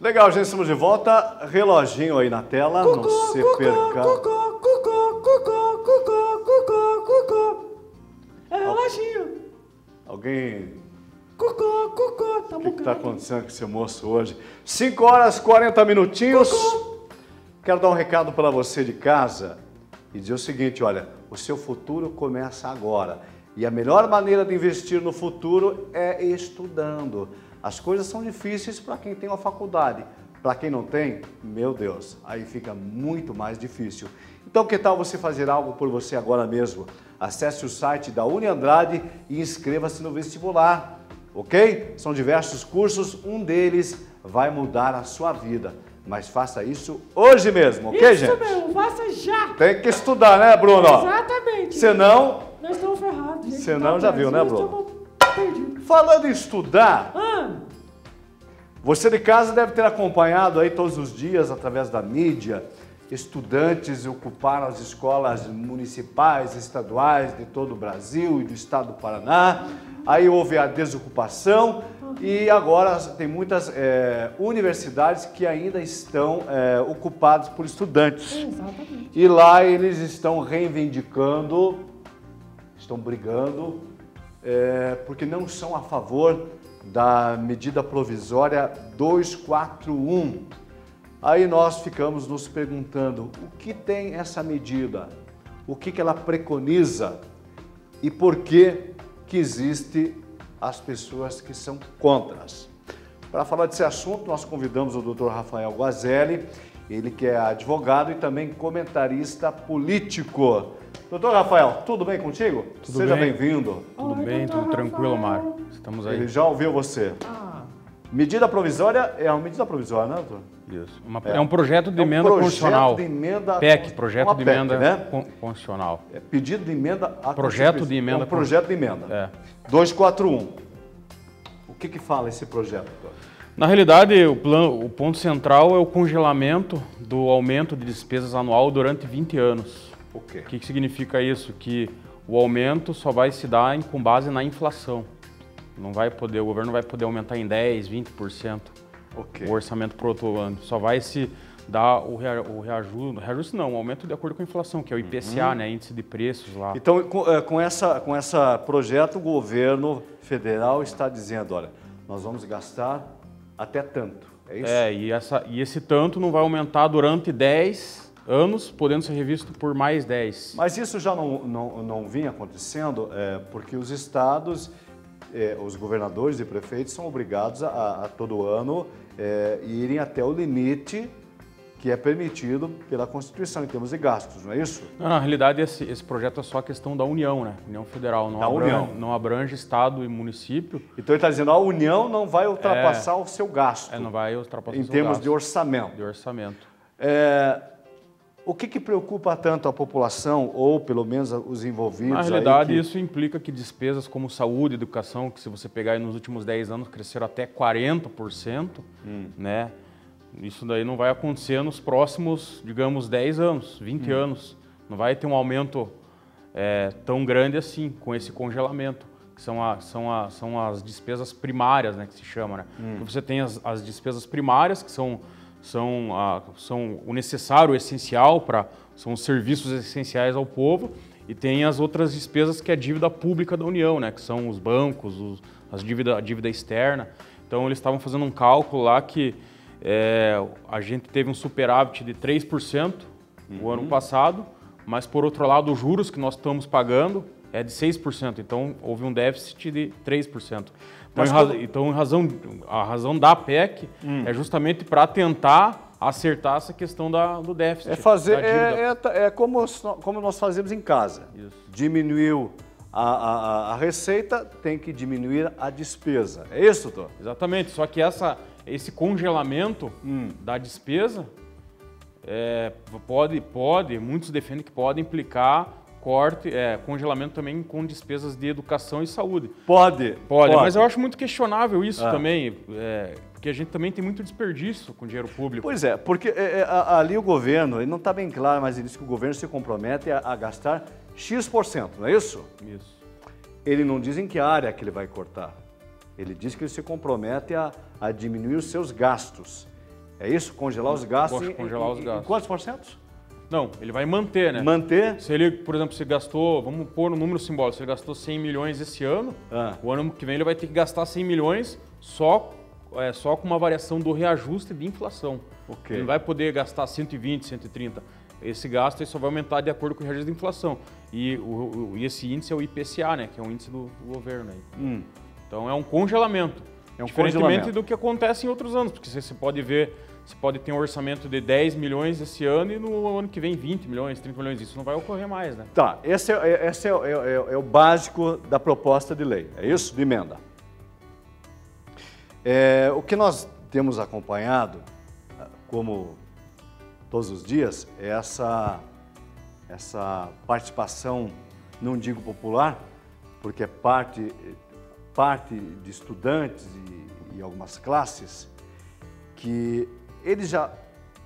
Legal, gente, estamos de volta. Reloginho aí na tela, não se perca. É reloginho. Alguém... Tá O que está acontecendo com esse moço hoje? 5 horas e 40 minutinhos. Quero dar um recado para você de casa e dizer o seguinte, olha, o seu futuro começa agora. E a melhor maneira de investir no futuro é estudando. As coisas são difíceis para quem tem uma faculdade. Para quem não tem, meu Deus, aí fica muito mais difícil. Então, que tal você fazer algo por você agora mesmo? Acesse o site da Uniandrade e inscreva-se no vestibular, ok? São diversos cursos, um deles vai mudar a sua vida. Mas faça isso hoje mesmo, ok, gente? Isso mesmo, faça já. Tem que estudar, né, Bruno? Exatamente. Senão... Nós estamos ferrados. gente. Senão já viu, né, Bruno? Nós estamos perdidos. Falando em estudar... Você de casa deve ter acompanhado aí todos os dias, através da mídia, estudantes ocuparam as escolas municipais, estaduais de todo o Brasil e do estado do Paraná. Aí houve a desocupação e agora tem muitas universidades que ainda estão ocupadas por estudantes. Exatamente. E lá eles estão reivindicando, estão brigando, porque não são a favor da medida provisória 241. Aí nós ficamos nos perguntando o que tem essa medida, o que ela preconiza e por que existe as pessoas que são contras. Para falar desse assunto, nós convidamos o Dr. Rafael Guazelli, ele que é advogado e também comentarista político. Doutor Rafael, tudo bem contigo? Tudo Seja bem. bem-vindo. Tudo bem, tudo tranquilo, Mário. Estamos aí. Ele já ouviu você. Medida provisória é uma medida provisória, né, doutor? Isso. É um projeto de emenda constitucional. Projeto de emenda... PEC, projeto de emenda né? constitucional. É pedido de emenda... Projeto de emenda... É um projeto de emenda. 241. O que fala esse projeto, doutor? Na realidade, o ponto central é o congelamento do aumento de despesas anual durante 20 anos. O quê? O que significa isso? Que o aumento só vai se dar com base na inflação. Não vai poder, o governo não vai poder aumentar em 10%, 20% o orçamento para o outro ano. Só vai se dar o reajuste não, o aumento de acordo com a inflação, que é o IPCA, né, índice de preços lá. Então, com essa projeto, o governo federal está dizendo, olha, nós vamos gastar até tanto, é isso? E esse tanto não vai aumentar durante 10 anos, podendo ser revisto por mais 10. Mas isso já não vinha acontecendo, porque os estados, os governadores e prefeitos são obrigados a todo ano irem até o limite que é permitido pela Constituição em termos de gastos, não é isso? Não, na realidade, esse projeto é só a questão da União, né? União Federal, não abrange estado e município. Então ele está dizendo que a União não vai ultrapassar o seu gasto. Não vai ultrapassar em termos de orçamento. O que preocupa tanto a população, ou pelo menos os envolvidos? Na realidade, isso implica que despesas como saúde, educação, que se você pegar aí nos últimos 10 anos, cresceram até 40%, né? Isso daí não vai acontecer nos próximos, digamos, 10 anos, 20 anos. Não vai ter um aumento tão grande assim, com esse congelamento, que são as despesas primárias, né, que se chama, né? Você tem as despesas primárias, que são o necessário, o essencial, são os serviços essenciais ao povo, e tem as outras despesas que é a dívida pública da União, né, que são os bancos, a dívida externa. Então eles estavam fazendo um cálculo lá que a gente teve um superávit de 3% o ano passado, mas por outro lado os juros que nós estamos pagando é de 6%, então houve um déficit de 3%. Então a razão da PEC é justamente para tentar acertar essa questão do déficit. Como nós fazemos em casa. Isso. Diminuiu a receita, tem que diminuir a despesa. É isso, doutor? Exatamente, só que esse congelamento da despesa muitos defendem que pode implicar congelamento também com despesas de educação e saúde. Pode. Mas eu acho muito questionável isso também, porque a gente também tem muito desperdício com dinheiro público. Pois é, porque ali o governo, ele não está bem claro, mas ele diz que o governo se compromete a gastar X%, não é isso? Isso. Ele não diz em que área que ele vai cortar. Ele diz que ele se compromete a diminuir os seus gastos. É isso? Congelar os gastos? Congelar os gastos. Em quantos porcentos? Não, ele vai manter, né? Manter? Se ele, por exemplo, se gastou, vamos pôr um número simbólico, se ele gastou 100 milhões esse ano, o ano que vem ele vai ter que gastar 100 milhões só com uma variação do reajuste de inflação. Ok. Ele não vai poder gastar 120, 130. Esse gasto ele só vai aumentar de acordo com o reajuste de inflação. E esse índice é o IPCA, né? Que é um índice do governo. Aí. Então é um congelamento. Diferentemente do que acontece em outros anos, porque você pode ver, você pode ter um orçamento de 10 milhões esse ano e no ano que vem 20 milhões, 30 milhões. Isso não vai ocorrer mais, né? Tá, esse é o básico da proposta de lei, é isso? De emenda. O que nós temos acompanhado, como todos os dias, é essa participação, não digo popular, porque é parte de estudantes e algumas classes, que eles já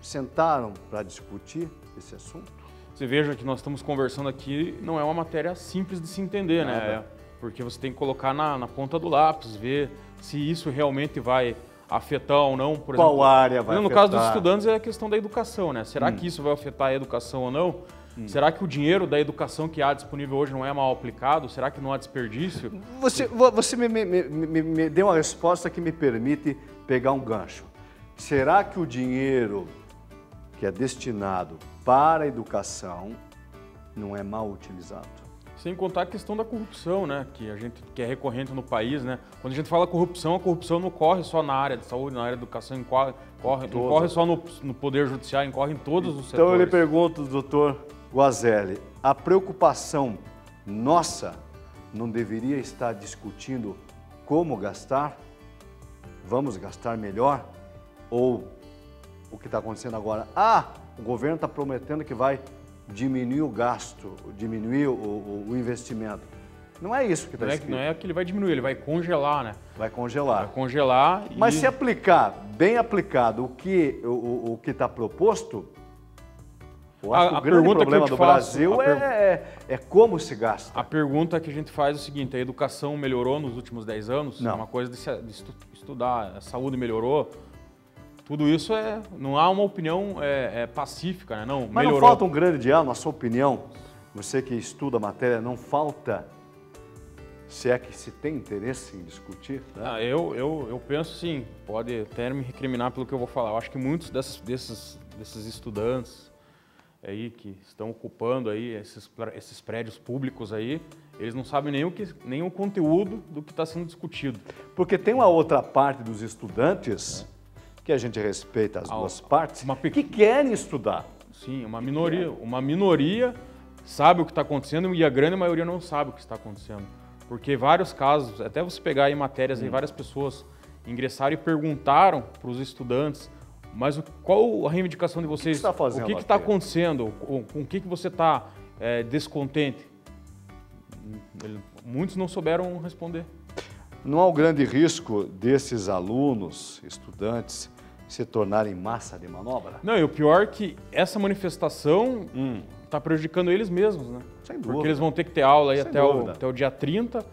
sentaram para discutir esse assunto. Você veja que nós estamos conversando aqui, não é uma matéria simples de se entender, né? Porque você tem que colocar na ponta do lápis, ver se isso realmente vai afetar ou não. Por Qual exemplo, área vai no afetar? caso dos estudantes é a questão da educação, né? Será que isso vai afetar a educação ou não? Será que o dinheiro da educação que há disponível hoje não é mal aplicado? Será que não há desperdício? Você me deu uma resposta que me permite pegar um gancho. Será que o dinheiro que é destinado para a educação não é mal utilizado? Sem contar a questão da corrupção, né? Que é recorrente no país, né? Quando a gente fala corrupção, a corrupção não corre só na área de saúde, na área de educação, não corre só no poder judiciário, corre em todos os setores. Então eu lhe pergunto, doutor Guazelli, a preocupação nossa não deveria estar discutindo como gastar? Vamos gastar melhor? Ou o que está acontecendo agora? O governo está prometendo que vai diminuir o gasto, diminuir o investimento. Não é isso que está escrito. Não é que ele vai diminuir, ele vai congelar, né? Vai congelar. Vai congelar. Mas se aplicar, bem aplicado, o que está proposto, eu acho que o grande problema do Brasil é como se gasta. A pergunta que a gente faz é o seguinte: a educação melhorou nos últimos 10 anos? Não. É uma coisa de estudar, a saúde melhorou. Tudo isso não há uma opinião pacífica, né? Não, mas melhorou. Não falta um grande diálogo, na sua opinião, você que estuda a matéria, não falta, se é que se tem interesse em discutir? Né? Eu penso sim, pode até me recriminar pelo que eu vou falar. Eu acho que muitos desses estudantes aí que estão ocupando aí esses prédios públicos aí, eles não sabem nem o conteúdo do que está sendo discutido. Porque tem uma outra parte dos estudantes, que a gente respeita as duas partes, que querem estudar. Sim, uma minoria sabe o que está acontecendo e a grande maioria não sabe o que está acontecendo. Porque vários casos, até você pegar aí matérias, aí várias pessoas ingressaram e perguntaram para os estudantes, mas qual a reivindicação de vocês? O que está acontecendo? Com o que você está descontente? Muitos não souberam responder. Não há o grande risco desses alunos, estudantes, se tornarem massa de manobra? Não, e o pior é que essa manifestação está prejudicando eles mesmos, né? Sem dúvida. Porque eles vão ter que ter aula aí até o dia 30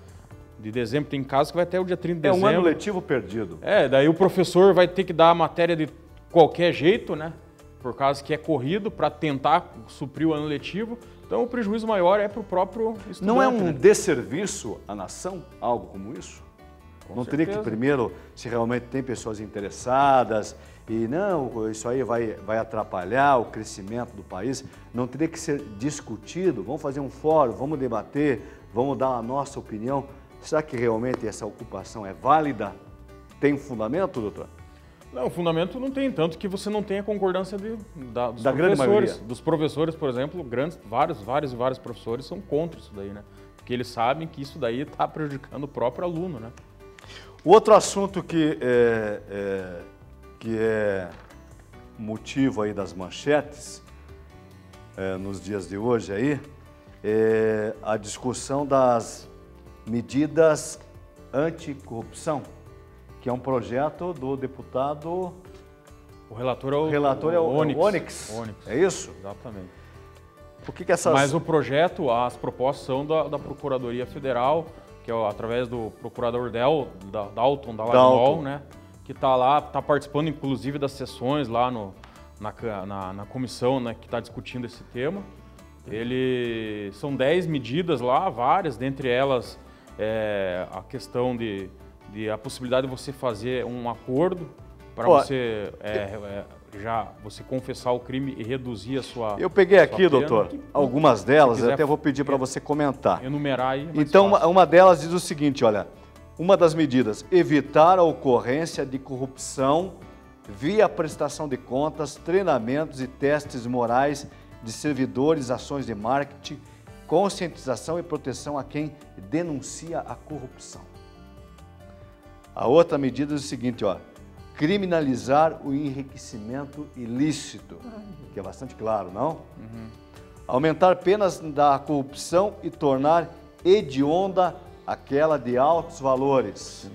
de dezembro. Tem casos que vai até o dia 30 de dezembro. É um ano letivo perdido. Daí o professor vai ter que dar a matéria de qualquer jeito, né? Por causa que é corrido para tentar suprir o ano letivo. Então o prejuízo maior é para o próprio estudante. Não é um desserviço à nação, algo como isso? Não teria que primeiro, se realmente tem pessoas interessadas e não, isso aí vai atrapalhar o crescimento do país, não teria que ser discutido, vamos fazer um fórum, vamos debater, vamos dar a nossa opinião. Será que realmente essa ocupação é válida? Tem um fundamento, doutor? Não, o fundamento não tem, tanto que você não tem a concordância da grande maioria. Dos professores, por exemplo, vários professores são contra isso daí, né? Porque eles sabem que isso daí está prejudicando o próprio aluno, né? O outro assunto que é motivo aí das manchetes nos dias de hoje aí é a discussão das medidas anticorrupção, que é um projeto do deputado... O relator é o Onyx. É isso? Exatamente. Por que essas... Mas o projeto, as propostas são da Procuradoria Federal, que é através do procurador Dalton Dallagnol, né? que está lá, está participando inclusive das sessões lá na comissão, né, que está discutindo esse tema. São 10 medidas lá, várias, dentre elas a questão de a possibilidade de você fazer um acordo para você você confessar o crime e reduzir a sua Eu peguei aqui, pena. doutor, algumas delas, quiser, eu até vou pedir para você comentar. Enumerar aí. Então, uma delas diz o seguinte, olha, uma das medidas, evitar a ocorrência de corrupção via prestação de contas, treinamentos e testes morais de servidores, ações de marketing, conscientização e proteção a quem denuncia a corrupção. A outra medida é o seguinte, ó, criminalizar o enriquecimento ilícito, que é bastante claro, não? Uhum. Aumentar penas da corrupção e tornar hedionda aquela de altos valores. Sim.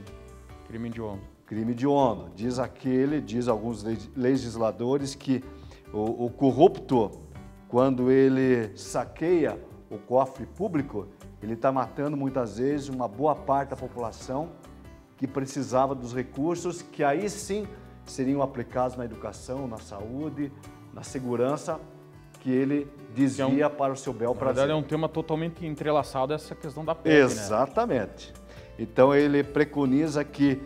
Crime hediondo. Crime hediondo. Diz alguns legisladores que o corrupto, quando ele saqueia o cofre público, ele está matando muitas vezes uma boa parte da população que precisava dos recursos, que aí sim seriam aplicados na educação, na saúde, na segurança, que ele desvia para o seu bel prazer. Na verdade, é um tema totalmente entrelaçado essa questão da PEC, exatamente. Né? Então, ele preconiza que,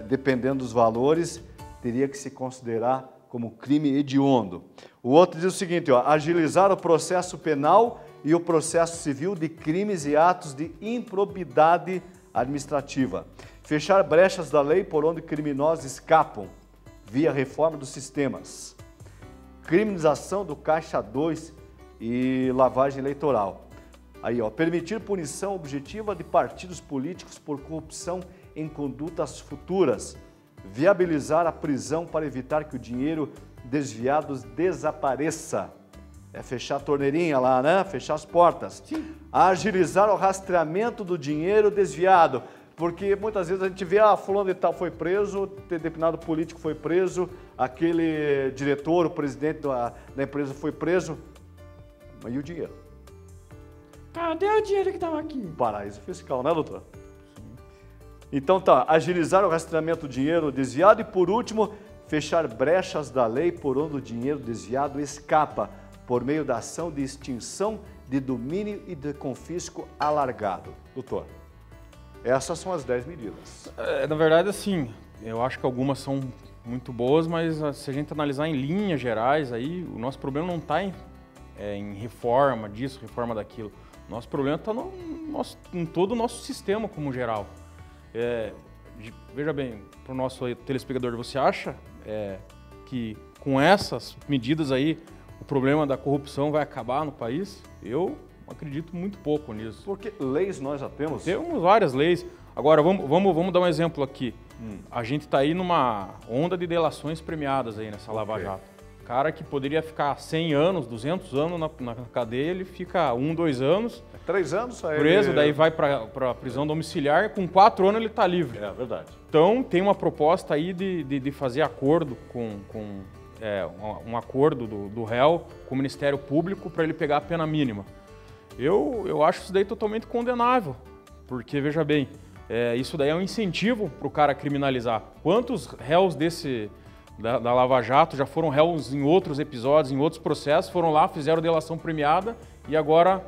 dependendo dos valores, teria que se considerar como crime hediondo. O outro diz o seguinte, ó, agilizar o processo penal e o processo civil de crimes e atos de improbidade administrativa. Fechar brechas da lei por onde criminosos escapam, via reforma dos sistemas. Criminalização do Caixa 2 e lavagem eleitoral. Aí, ó, permitir punição objetiva de partidos políticos por corrupção em condutas futuras. Viabilizar a prisão para evitar que o dinheiro desviado desapareça. É fechar a torneirinha lá, né? Fechar as portas. Sim. Agilizar o rastreamento do dinheiro desviado. Porque muitas vezes a gente vê, fulano de tal foi preso, determinado político foi preso, aquele diretor, o presidente da empresa foi preso. Mas e o dinheiro? Cadê o dinheiro que estava aqui? Paraíso fiscal, né, doutor? Sim. Então tá, agilizar o rastreamento do dinheiro desviado e, por último, fechar brechas da lei por onde o dinheiro desviado escapa, por meio da ação de extinção de domínio e de confisco alargado. Doutor, essas são as 10 medidas. Na verdade, assim, eu acho que algumas são muito boas, mas se a gente analisar em linhas gerais, aí o nosso problema não está em reforma disso, reforma daquilo. Nosso problema está em todo o nosso sistema como geral. Veja bem, para o nosso telespectador, você acha que com essas medidas aí o problema da corrupção vai acabar no país? Eu acredito muito pouco nisso. Porque leis nós já temos? Temos várias leis. Agora, vamos dar um exemplo aqui. A gente está aí numa onda de delações premiadas aí nessa Lava Jato. Cara que poderia ficar 100 anos, 200 anos na cadeia, ele fica 1, 2 anos. 3 anos aí. Preso, daí vai para prisão domiciliar e com 4 anos ele está livre. É verdade. Então, tem uma proposta aí de fazer acordo um acordo do réu com o Ministério Público para ele pegar a pena mínima. Eu acho isso daí totalmente condenável, porque, veja bem, isso daí é um incentivo para o cara criminalizar. Quantos réus da Lava Jato já foram réus em outros episódios, em outros processos, foram lá, fizeram delação premiada e agora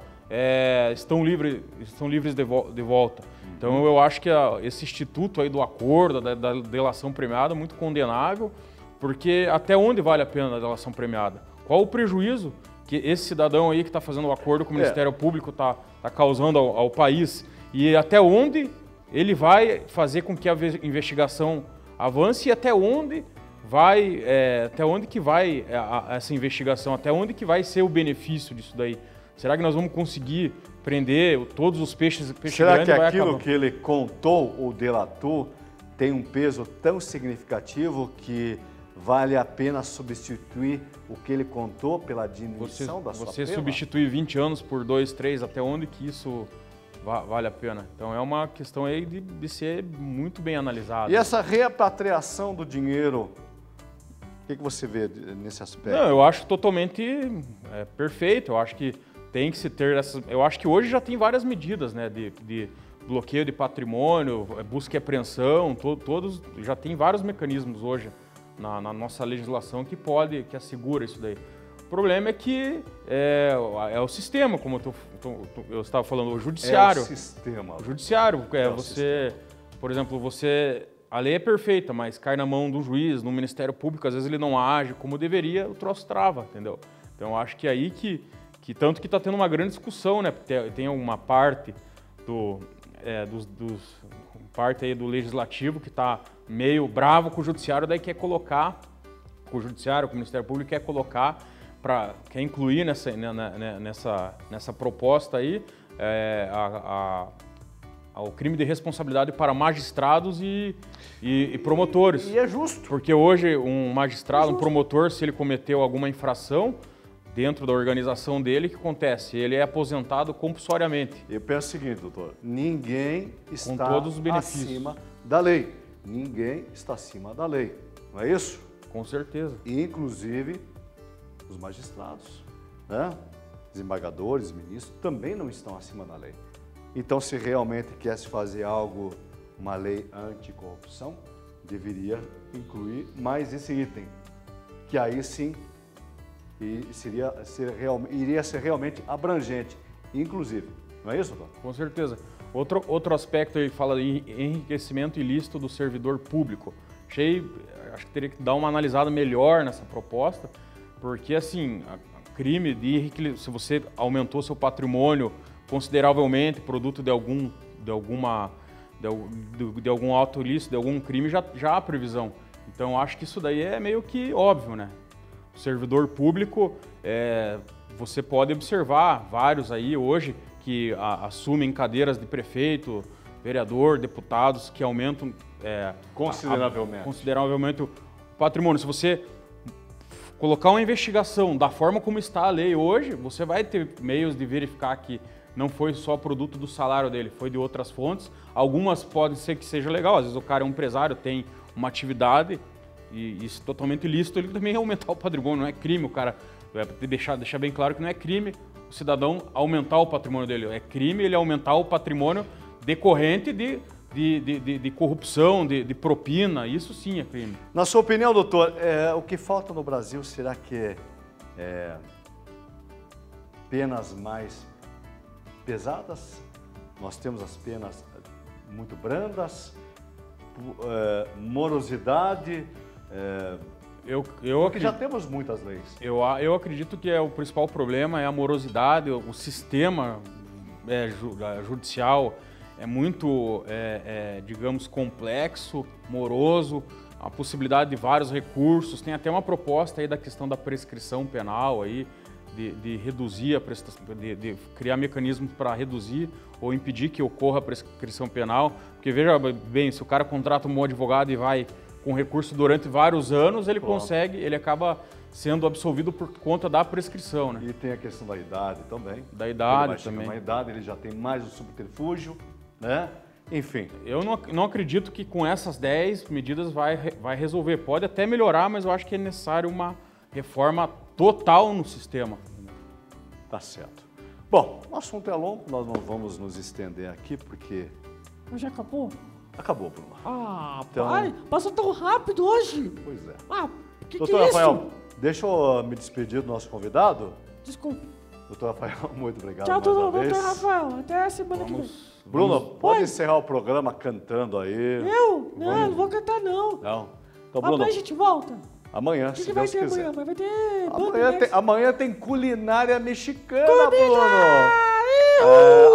estão livres de volta. Então eu acho que esse instituto aí do acordo, da delação premiada é muito condenável, porque até onde vale a pena a delação premiada? Qual o prejuízo que esse cidadão aí que está fazendo o acordo com o Ministério Público está causando ao país? E até onde ele vai fazer com que a investigação avance e até onde vai essa investigação, até onde que vai ser o benefício disso daí? Será que nós vamos conseguir prender todos os peixes Será grandes? Será que aquilo que ele contou ou delatou tem um peso tão significativo que vale a pena substituir o que ele contou pela diminuição da sua pena? Você substituir 20 anos por 2, 3, até onde que isso vale a pena? Então é uma questão aí de ser muito bem analisada. E essa repatriação do dinheiro, o que você vê nesse aspecto? Não, eu acho totalmente perfeito. Eu acho que tem que se ter essas. Eu acho que hoje já tem várias medidas, né, bloqueio de patrimônio, busca e apreensão, todos já tem vários mecanismos hoje na nossa legislação que assegura isso daí. O problema é que é o sistema, como eu estava falando, o judiciário. É o sistema. O judiciário, o sistema. Por exemplo, a lei é perfeita, mas cai na mão do juiz, no Ministério Público, às vezes ele não age como deveria, o troço trava, entendeu? Então, eu acho que é aí que tanto que está tendo uma grande discussão, né? Tem uma parte parte aí do legislativo que está meio bravo com o judiciário, daí quer colocar, com o judiciário, com o Ministério Público, quer incluir nessa proposta aí o crime de responsabilidade para magistrados e promotores. E é justo. Porque hoje um magistrado, um promotor, se ele cometeu alguma infração dentro da organização dele, o que acontece? Ele é aposentado compulsoriamente. Eu penso o seguinte, doutor, ninguém está todos os benefícios. acima da lei. Ninguém está acima da lei, não é isso? Com certeza. Inclusive os magistrados, né? Desembargadores, ministros, também não estão acima da lei. Então, se realmente quer se fazer algo, uma lei anticorrupção, deveria incluir mais esse item, que aí sim iria ser realmente abrangente, inclusive. Não é isso, doutor? Com certeza. Outro aspecto aí fala de enriquecimento ilícito do servidor público. Acho que teria que dar uma analisada melhor nessa proposta, porque assim, crime se você aumentou seu patrimônio consideravelmente, produto de algum ato ilícito, de algum crime, já há previsão. Então, acho que isso daí é meio que óbvio, né? O servidor público, você pode observar vários aí hoje que assumem cadeiras de prefeito, vereador, deputados, que aumentam consideravelmente o patrimônio. Se você colocar uma investigação da forma como está a lei hoje, você vai ter meios de verificar que não foi só produto do salário dele, foi de outras fontes. Algumas podem ser que seja legal, às vezes o cara é um empresário, tem uma atividade e isso totalmente ilícito, ele também aumentar o patrimônio, não é crime, o cara deixar bem claro que não é crime o cidadão aumentar o patrimônio dele, é crime ele aumentar o patrimônio decorrente de corrupção, de propina, isso sim é crime. Na sua opinião, doutor, o que falta no Brasil, será que é penas mais pesadas? Nós temos as penas muito brandas, morosidade, porque já temos muitas leis. Eu acredito que o principal problema é a morosidade, o sistema judicial é muito, digamos, complexo, moroso, a possibilidade de vários recursos, tem até uma proposta aí da questão da prescrição penal aí, de reduzir a prestação, de criar mecanismos para reduzir ou impedir que ocorra a prescrição penal, porque veja bem, se o cara contrata um bom advogado e vai com recurso durante vários anos, ele ele acaba sendo absolvido por conta da prescrição, né? E tem a questão da idade também. Da idade também. Na idade ele já tem mais o subterfúgio, né? Enfim. Eu não acredito que com essas 10 medidas vai resolver. Pode até melhorar, mas eu acho que é necessário uma reforma total no sistema. Tá certo. Bom, o assunto é longo, nós não vamos nos estender aqui, porque... Já acabou? Acabou, Bruno. Então... pai, passou tão rápido hoje. Pois é. Que doutor é isso? Rafael, deixa eu me despedir do nosso convidado. Desculpa. Doutor Rafael, muito obrigado. Tchau, doutor Rafael. Até a semana que vem. Bruno, pode encerrar o programa cantando aí. Eu? Não vou cantar não. Não. Então, Bruno, amanhã a gente volta. Amanhã, se Deus quiser. Amanhã? Vai ter... Amanhã tem culinária mexicana, Bruno.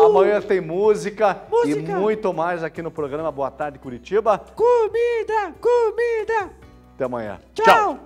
Amanhã tem música e muito mais aqui no programa Boa Tarde Curitiba. Comida! Até amanhã. Tchau.